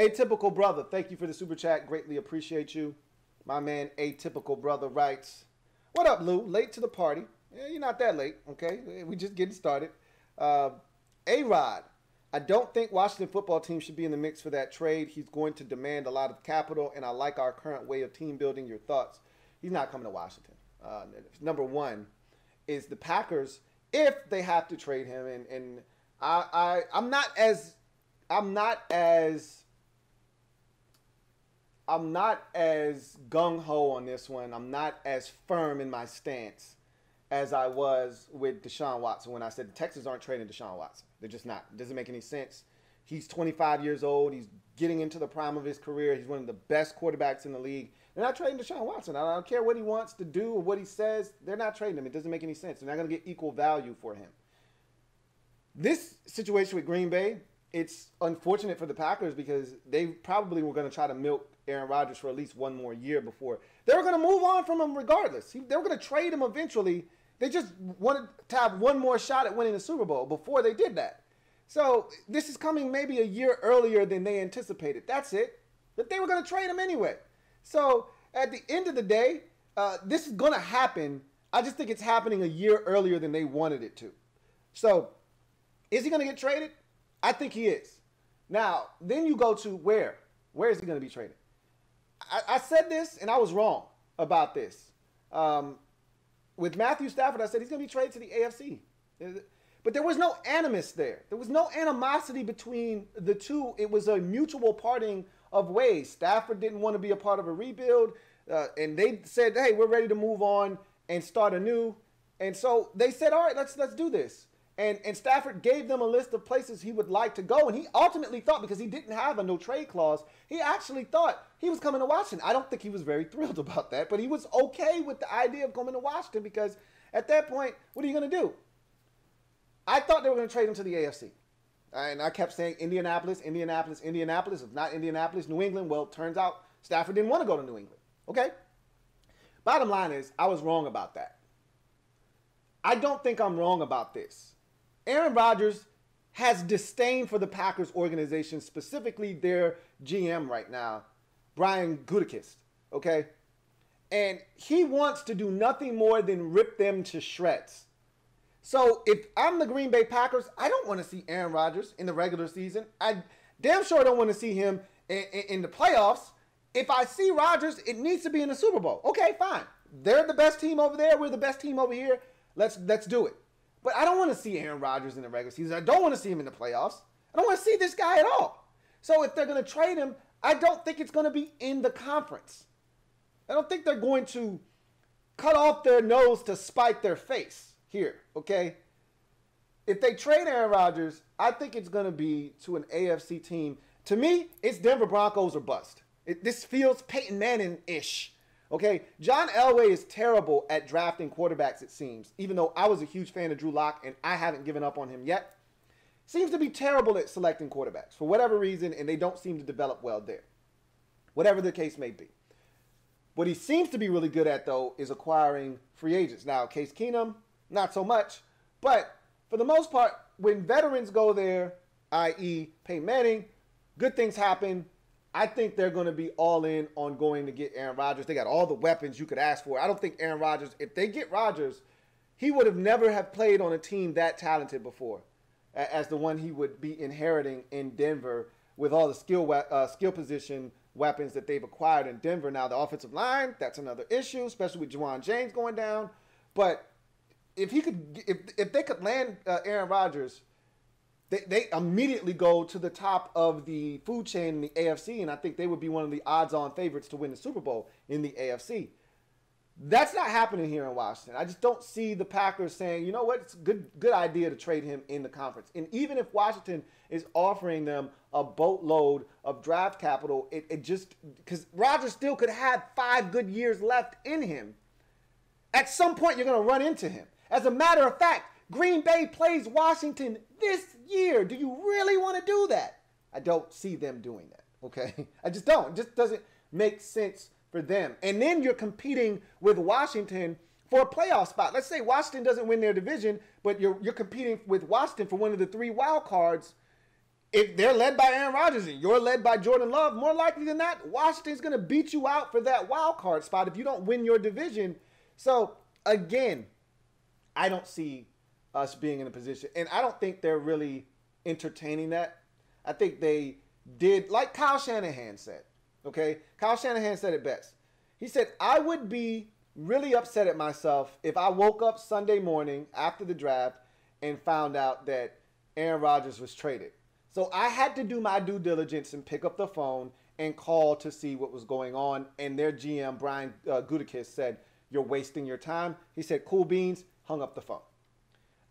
Atypical Brother, thank you for the super chat. Greatly appreciate you. My man Atypical Brother writes, what up, Lou? Late to the party. Yeah, you're not that late, okay? We just getting started. A-Rod, I don't think Washington football team should be in the mix for that trade. He's going to demand a lot of capital, and I like our current way of team building. Your thoughts? He's not coming to Washington. Number one is the Packers, if they have to trade him, and I'm not as gung-ho on this one. I'm not as firm in my stance as I was with Deshaun Watson when I said the Texans aren't trading Deshaun Watson. They're just not. It doesn't make any sense. He's 25 years old. He's getting into the prime of his career. He's one of the best quarterbacks in the league. They're not trading Deshaun Watson. I don't care what he wants to do or what he says. They're not trading him. It doesn't make any sense. They're not going to get equal value for him. This situation with Green Bay, it's unfortunate for the Packers because they probably were going to try to milk Aaron Rodgers for at least one more year before. They were going to move on from him regardless. They were going to trade him eventually. They just wanted to have one more shot at winning the Super Bowl before they did that. So this is coming maybe a year earlier than they anticipated. That's it. But they were going to trade him anyway. So at the end of the day, this is going to happen. I just think it's happening a year earlier than they wanted it to. So is he going to get traded? I think he is. Now, then you go to where? Where is he going to be traded? I said this, and I was wrong about this. With Matthew Stafford, I said he's going to be traded to the AFC. But there was no animus there. There was no animosity between the two. It was a mutual parting of ways. Stafford didn't want to be a part of a rebuild, and they said, hey, we're ready to move on and start anew. And so they said, all right, let's do this. And Stafford gave them a list of places he would like to go. And he ultimately thought, because he didn't have a no-trade clause, he actually thought he was coming to Washington. I don't think he was very thrilled about that, but he was okay with the idea of coming to Washington because at that point, what are you going to do? I thought they were going to trade him to the AFC. And I kept saying Indianapolis, Indianapolis, Indianapolis. If not Indianapolis, New England. Well, turns out Stafford didn't want to go to New England. Okay? Bottom line is, I was wrong about that. I don't think I'm wrong about this. Aaron Rodgers has disdain for the Packers organization, specifically their GM right now, Brian Gutekunst, okay? And he wants to do nothing more than rip them to shreds. So if I'm the Green Bay Packers, I don't want to see Aaron Rodgers in the regular season. I damn sure don't want to see him in the playoffs. If I see Rodgers, it needs to be in the Super Bowl. Okay, fine. They're the best team over there. We're the best team over here. Let's do it. But I don't want to see Aaron Rodgers in the regular season. I don't want to see him in the playoffs. I don't want to see this guy at all. So if they're going to trade him, I don't think it's going to be in the conference. I don't think they're going to cut off their nose to spite their face here, okay? If they trade Aaron Rodgers, I think it's going to be to an AFC team. To me, it's Denver Broncos or bust. This feels Peyton Manning-ish. Okay, John Elway is terrible at drafting quarterbacks, it seems, even though I was a huge fan of Drew Lock and I haven't given up on him yet. Seems to be terrible at selecting quarterbacks for whatever reason, and they don't seem to develop well there. Whatever the case may be. What he seems to be really good at, though, is acquiring free agents. Now, Case Keenum, not so much, but for the most part, when veterans go there, i.e. Peyton Manning, good things happen. I think they're going to be all in on going to get Aaron Rodgers. They got all the weapons you could ask for. I don't think Aaron Rodgers, if they get Rodgers, he would have never have played on a team that talented before as the one he would be inheriting in Denver with all the skill position weapons that they've acquired in Denver. Now, the offensive line, that's another issue, especially with Juwan James going down. But if they could land Aaron Rodgers, they immediately go to the top of the food chain in the AFC, and I think they would be one of the odds-on favorites to win the Super Bowl in the AFC. That's not happening here in Washington. I just don't see the Packers saying, you know what, it's a good idea to trade him in the conference. And even if Washington is offering them a boatload of draft capital, it just – because Rodgers still could have 5 good years left in him. At some point, you're going to run into him. As a matter of fact, Green Bay plays Washington this year. Do you really want to do that? I don't see them doing that, okay? I just don't. It just doesn't make sense for them. And then you're competing with Washington for a playoff spot. Let's say Washington doesn't win their division, but you're competing with Washington for one of the 3 wild cards. if they're led by Aaron Rodgers and you're led by Jordan Love, more likely than not, Washington's going to beat you out for that wild card spot if you don't win your division. So, again, I don't see us being in a position, and I don't think they're really entertaining that. I think they did, like Kyle Shanahan said, okay? Kyle Shanahan said it best. He said, I would be really upset at myself if I woke up Sunday morning after the draft and found out that Aaron Rodgers was traded. So I had to do my due diligence and pick up the phone and call to see what was going on. And their GM, Brian Gutekunst, said, you're wasting your time. He said, cool beans, hung up the phone.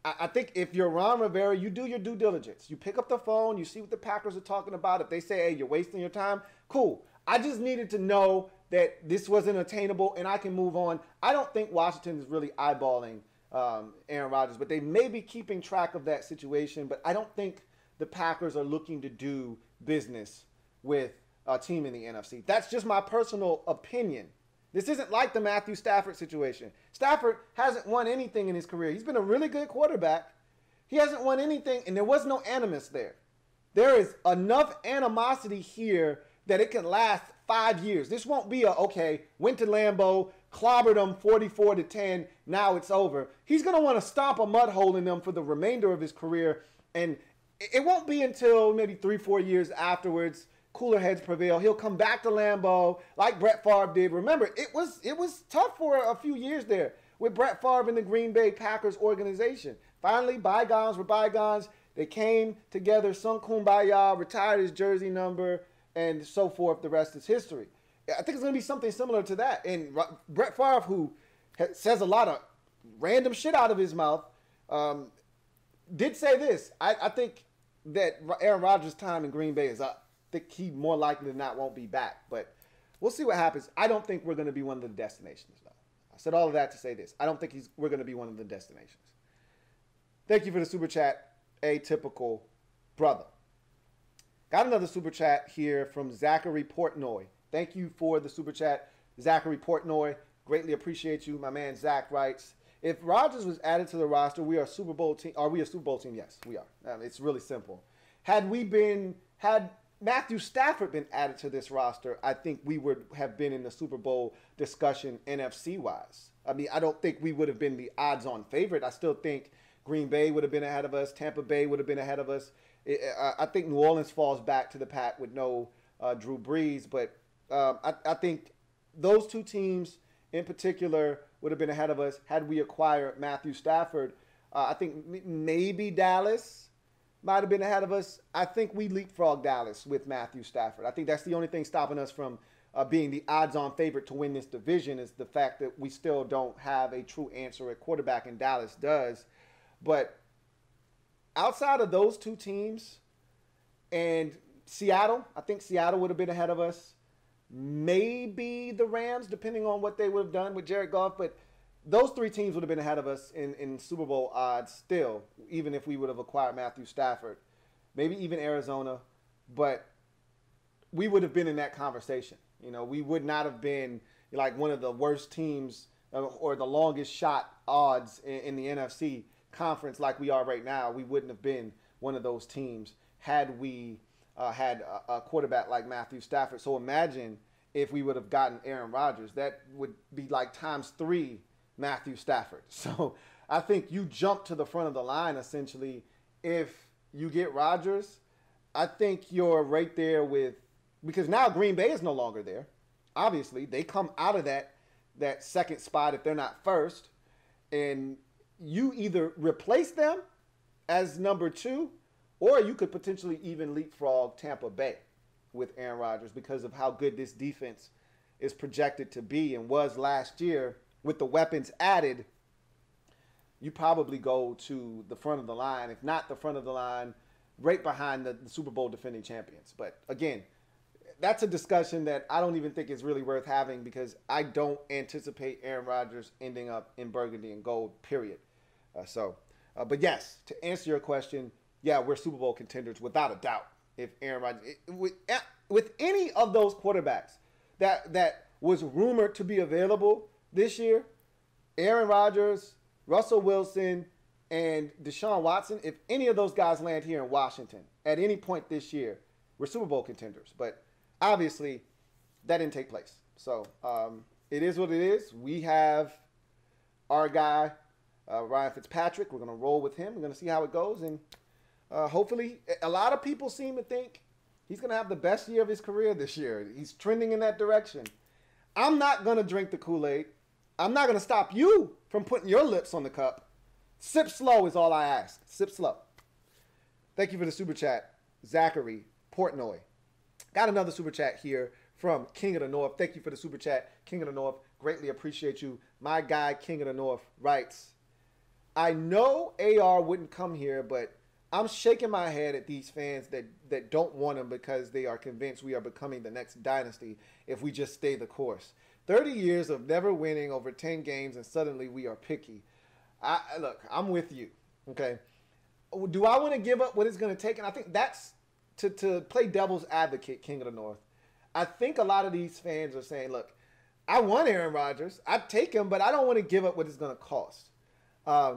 I think if you're Ron Rivera, you do your due diligence. You pick up the phone, you see what the Packers are talking about. If they say, hey, you're wasting your time, cool. I just needed to know that this wasn't attainable and I can move on. I don't think Washington is really eyeballing Aaron Rodgers, but they may be keeping track of that situation. But I don't think the Packers are looking to do business with a team in the NFC. That's just my personal opinion. This isn't like the Matthew Stafford situation. Stafford hasn't won anything in his career. He's been a really good quarterback. He hasn't won anything, and there was no animus there. There is enough animosity here that it can last 5 years. This won't be okay, went to Lambeau, clobbered them 44-10, now it's over. He's going to want to stomp a mud hole in them for the remainder of his career, and it won't be until maybe 3-4 years afterwards, cooler heads prevail. He'll come back to Lambeau like Brett Favre did. Remember, it was tough for a few years there with Brett Favre and the Green Bay Packers organization. Finally, bygones were bygones. They came together, sung kumbaya, retired his jersey number, and so forth. The rest is history. I think it's going to be something similar to that. And Brett Favre, who says a lot of random shit out of his mouth, did say this. I think that Aaron Rodgers' time in Green Bay is up. I think he more likely than not won't be back. But we'll see what happens. I don't think we're going to be one of the destinations, though. I said all of that to say this. I don't think we're going to be one of the destinations. Thank you for the super chat, Atypical Brother. Got another super chat here from Zachary Portnoy. Thank you for the super chat, Zachary Portnoy. Greatly appreciate you. My man Zach writes, if Rodgers was added to the roster, we are a Super Bowl team. Are we a Super Bowl team? Yes, we are. It's really simple. Had Matthew Stafford been added to this roster, I think we would have been in the Super Bowl discussion NFC-wise. I mean, I don't think we would have been the odds-on favorite. I still think Green Bay would have been ahead of us. Tampa Bay would have been ahead of us. I think New Orleans falls back to the pack with no Drew Brees. But I think those two teams in particular would have been ahead of us had we acquired Matthew Stafford. I think maybe Dallas might have been ahead of us. I think we leapfrogged Dallas with Matthew Stafford. I think that's the only thing stopping us from being the odds-on favorite to win this division is the fact that we still don't have a true answer at quarterback, and Dallas does. But outside of those two teams and Seattle, I think Seattle would have been ahead of us. Maybe the Rams, depending on what they would have done with Jared Goff. But those three teams would have been ahead of us in Super Bowl odds still, even if we would have acquired Matthew Stafford. Maybe even Arizona. But we would have been in that conversation. You know, we would not have been like one of the worst teams or the longest shot odds in the NFC conference like we are right now. We wouldn't have been one of those teams had we had a quarterback like Matthew Stafford. So imagine if we would have gotten Aaron Rodgers. That would be like ×3 Matthew Stafford. So I think you jump to the front of the line essentially if you get Rodgers. I think you're right there with, because now Green Bay is no longer there. Obviously, they come out of that second spot if they're not first, and you either replace them as number 2, or you could potentially even leapfrog Tampa Bay with Aaron Rodgers because of how good this defense is projected to be and was last year. With the weapons added, you probably go to the front of the line, if not the front of the line, right behind the Super Bowl defending champions. But again, that's a discussion that I don't even think is really worth having because I don't anticipate Aaron Rodgers ending up in burgundy and gold, period. But yes, to answer your question, yeah, we're Super Bowl contenders without a doubt. If Aaron Rodgers, with any of those quarterbacks that was rumored to be available this year, Aaron Rodgers, Russell Wilson, and Deshaun Watson, if any of those guys land here in Washington at any point this year, we're Super Bowl contenders. But obviously, that didn't take place. So it is what it is. We have our guy, Ryan Fitzpatrick. We're going to roll with him. We're going to see how it goes. And hopefully, a lot of people seem to think he's going to have the best year of his career this year. He's trending in that direction. I'm not going to drink the Kool-Aid. I'm not going to stop you from putting your lips on the cup. Sip slow is all I ask. Sip slow. Thank you for the super chat, Zachary Portnoy. Got another super chat here from King of the North. Thank you for the super chat, King of the North. Greatly appreciate you. My guy, King of the North, writes, I know AR wouldn't come here, but I'm shaking my head at these fans that don't want him because they are convinced we are becoming the next dynasty if we just stay the course. 30 years of never winning over 10 games and suddenly we are picky. Look, I'm with you, okay? Do I want to give up what it's going to take? And I think that's to play devil's advocate, King of the North. I think a lot of these fans are saying, look, I want Aaron Rodgers. I'd take him, but I don't want to give up what it's going to cost. I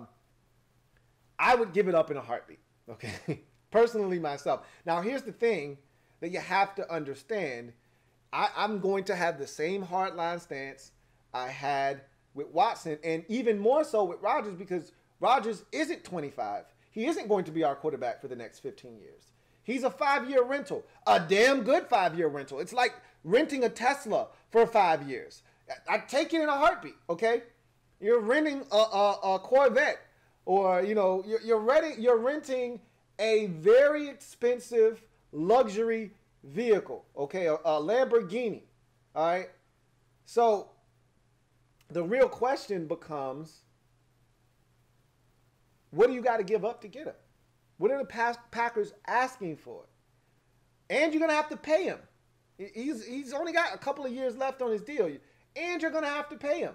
would give it up in a heartbeat, okay? Personally, myself. Now, here's the thing that you have to understand. I'm going to have the same hardline stance I had with Watson, and even more so with Rodgers, because Rodgers isn't 25. He isn't going to be our quarterback for the next 15 years. He's a 5-year rental, a damn good 5-year rental. It's like renting a Tesla for 5 years. I'd take it in a heartbeat, okay? You're renting a Corvette, or, you know, you're renting a very expensive luxury vehicle, okay? A Lamborghini, all right? So the real question becomes, what do you got to give up to get him? What are the Packers asking for? And you're going to have to pay him. He's only got a couple of years left on his deal. And you're going to have to pay him.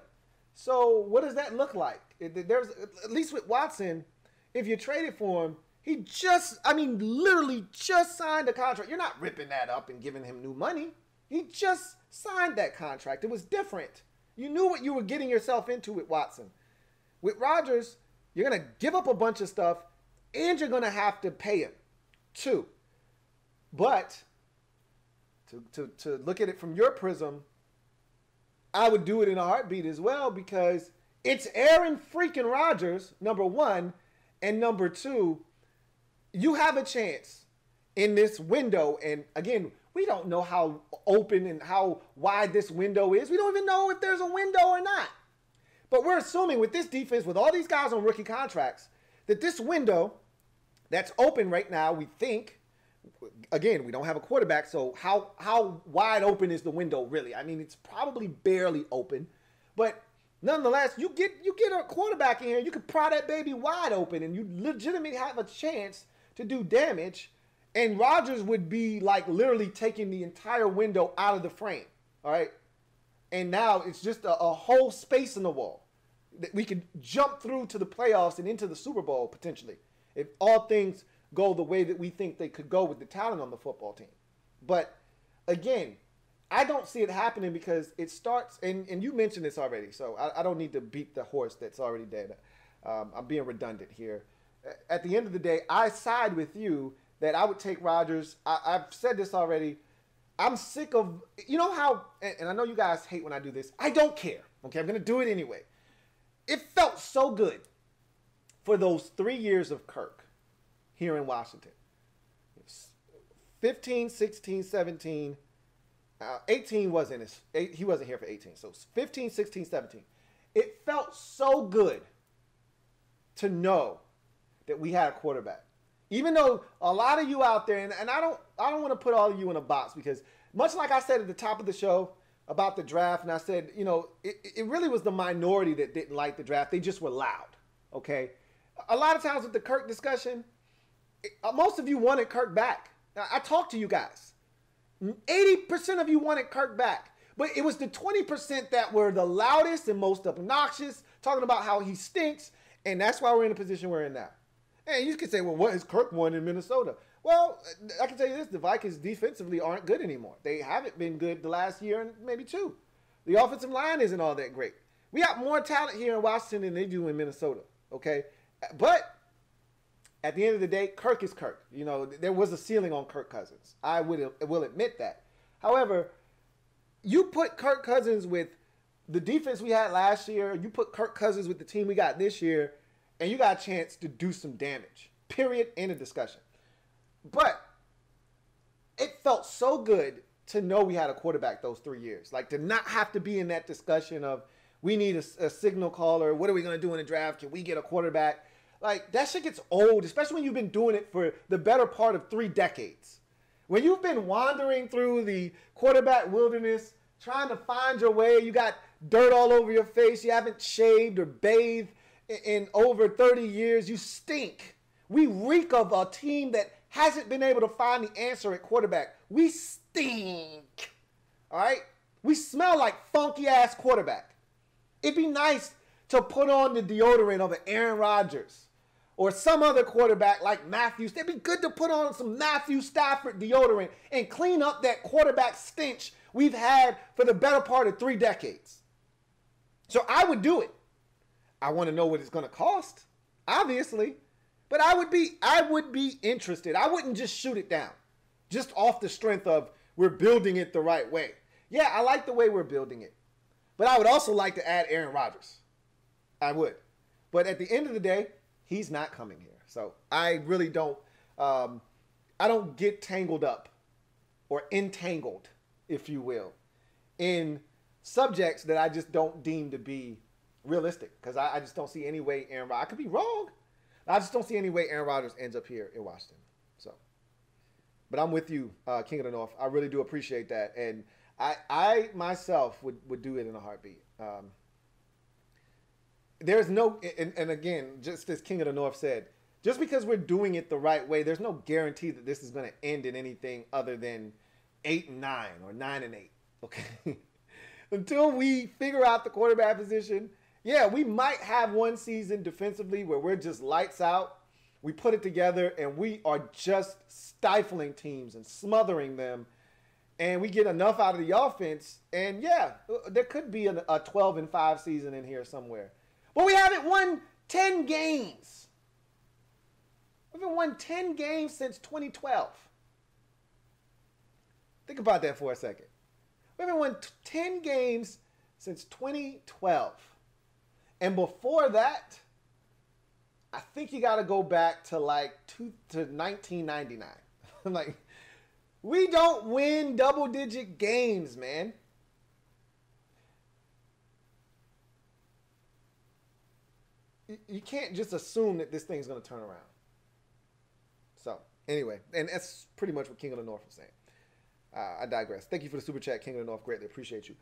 So what does that look like? There's, at least with Watson, if you traded for him, he literally just signed a contract. You're not ripping that up and giving him new money. He just signed that contract. It was different. You knew what you were getting yourself into with Watson. With Rodgers, you're going to give up a bunch of stuff, and you're going to have to pay him too. But to look at it from your prism, I would do it in a heartbeat as well, because it's Aaron freaking Rodgers, number one, and number two, you have a chance in this window. And again, we don't know how open and how wide this window is. We don't even know if there's a window or not. But we're assuming with this defense, with all these guys on rookie contracts, that this window that's open right now, we think, again, we don't have a quarterback, so how wide open is the window really? I mean, it's probably barely open. But nonetheless, you get a quarterback in here, you can pry that baby wide open, and you legitimately have a chance to do damage. And Rodgers would be like literally taking the entire window out of the frame, all right? And now it's just a whole space in the wall that we could jump through to the playoffs and into the Super Bowl potentially, if all things go the way that we think they could go with the talent on the football team. But again, I don't see it happening because it starts, and you mentioned this already, so I don't need to beat the horse that's already dead. I'm being redundant here. At the end of the day, I side with you that I would take Rodgers. I've said this already. I'm sick of, you know how, and I know you guys hate when I do this. I don't care, okay? I'm going to do it anyway. It felt so good for those 3 years of Kirk here in Washington. 15, 16, 17, 18 wasn't he wasn't here for 18. So 15, 16, 17. It felt so good to know that we had a quarterback. Even though a lot of you out there, and I don't want to put all of you in a box, because much like I said at the top of the show about the draft, and I said, you know, it really was the minority that didn't like the draft. They just were loud, okay? A lot of times with the Kirk discussion, most of you wanted Kirk back. Now, I talked to you guys. 80% of you wanted Kirk back. But it was the 20% that were the loudest and most obnoxious, talking about how he stinks, and that's why we're in the position we're in now. And you could say, well, what has Kirk won in Minnesota? Well, I can tell you this, the Vikings defensively aren't good anymore. They haven't been good the last year and maybe two. The offensive line isn't all that great. We got more talent here in Washington than they do in Minnesota, okay? But at the end of the day, Kirk is Kirk. You know, there was a ceiling on Kirk Cousins. I will admit that. However, you put Kirk Cousins with the defense we had last year, you put Kirk Cousins with the team we got this year, and you got a chance to do some damage. Period. End of discussion. But it felt so good to know we had a quarterback those 3 years. Like, to not have to be in that discussion of, we need a signal caller. What are we going to do in the draft? Can we get a quarterback? Like, that shit gets old, especially when you've been doing it for the better part of 3 decades. When you've been wandering through the quarterback wilderness, trying to find your way, you got dirt all over your face, you haven't shaved or bathed in over 30 years, you stink. We reek of a team that hasn't been able to find the answer at quarterback. We stink. All right? We smell like funky-ass quarterback. It'd be nice to put on the deodorant of an Aaron Rodgers or some other quarterback like Matthew. It'd be good to put on some Matthew Stafford deodorant and clean up that quarterback stench we've had for the better part of 3 decades. So I would do it. I want to know what it's going to cost, obviously. But I would be interested. I wouldn't just shoot it down just off the strength of we're building it the right way. Yeah, I like the way we're building it. But I would also like to add Aaron Rodgers. I would. But at the end of the day, he's not coming here. So I really don't, I don't get tangled up or entangled, if you will, in subjects that I just don't deem to be realistic. Because I just don't see any way Aaron Rodgers, I could be wrong. I just don't see any way Aaron Rodgers ends up here in Washington. So, but I'm with you, King of the North. I really do appreciate that. And I myself would do it in a heartbeat. There's no, and again, just as King of the North said, just because we're doing it the right way, there's no guarantee that this is going to end in anything other than 8-9 or 9-8. Okay. Until we figure out the quarterback position, yeah, we might have one season defensively where we're just lights out. We put it together and we are just stifling teams and smothering them. And we get enough out of the offense. And yeah, there could be a 12-5 season in here somewhere. But we haven't won 10 games. We haven't won 10 games since 2012. Think about that for a second. We haven't won 10 games since 2012. And before that, I think you got to go back to like to 1999. Like, we don't win double-digit games, man. You can't just assume that this thing's going to turn around. So, anyway, and that's pretty much what King of the North was saying. I digress. Thank you for the super chat, King of the North. Greatly appreciate you.